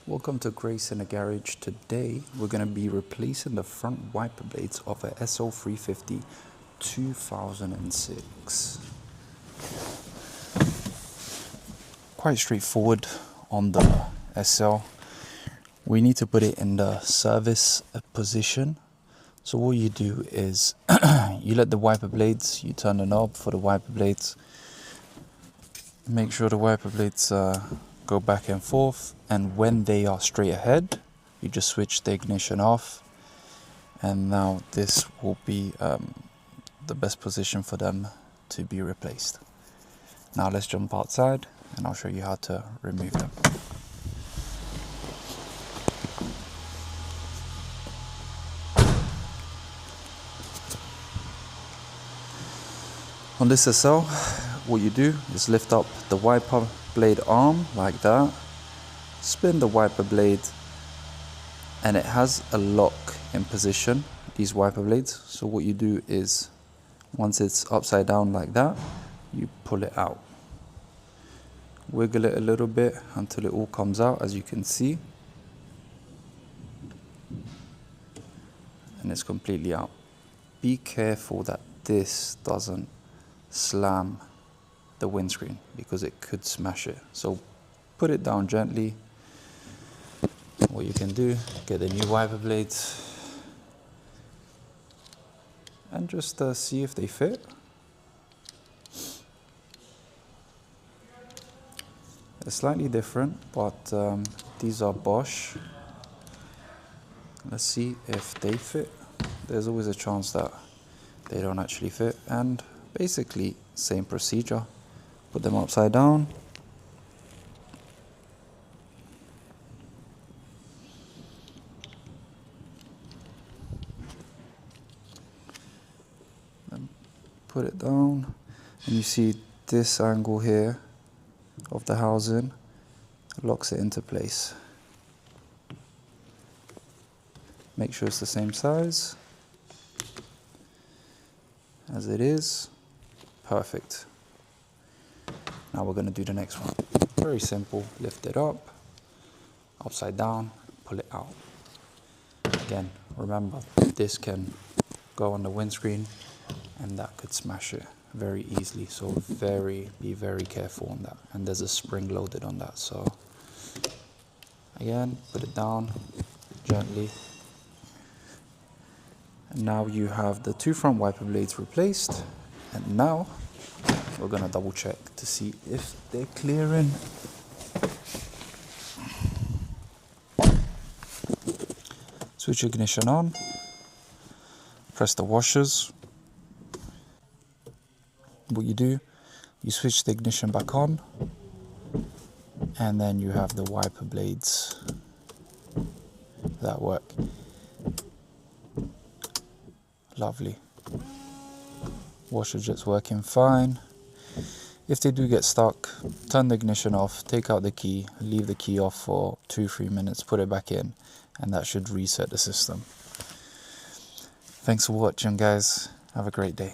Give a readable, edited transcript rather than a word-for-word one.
Welcome to Grace in the Garage. Today we're going to be replacing the front wiper blades of a SL350 2006. Quite straightforward on the SL. We need to put it in the service position. So what you do is you let the wiper blades, you turn the knob for the wiper blades. Make sure the wiper blades go back and forth, and when they are straight ahead you just switch the ignition off, and now this will be the best position for them to be replaced. Now let's jump outside and I'll show you how to remove them. On this SL, what you do is lift up the wiper blade arm like that, spin the wiper blade, and it has a lock in position, these wiper blades. So what you do is, once it's upside down like that, you pull it out. Wiggle it a little bit until it all comes out, as you can see. And it's completely out. Be careful that this doesn't slam the windscreen, because it could smash it. So put it down gently. What you can do, get the new wiper blades and just see if they fit. They're slightly different, but these are Bosch. Let's see if they fit. There's always a chance that they don't actually fit, and basically same procedure. Put them upside down. Then put it down, and you see this angle here of the housing locks it into place. Make sure it's the same size as it is. Perfect. Now we're going to do the next one. Very simple. Lift it up, upside down, pull it out. Again, remember, this can go on the windscreen and that could smash it very easily. So be very careful on that. And there's a spring loaded on that. So again, put it down gently. And now you have the two front wiper blades replaced. And now we're going to double check to see if they're clearing. Switch ignition on, press the washers. What you do, you switch the ignition back on, and then you have the wiper blades that work. Lovely. Washer jet's working fine. If they do get stuck, turn the ignition off, take out the key, leave the key off for 2-3 minutes, put it back in, and that should reset the system. Thanks for watching, guys. Have a great day.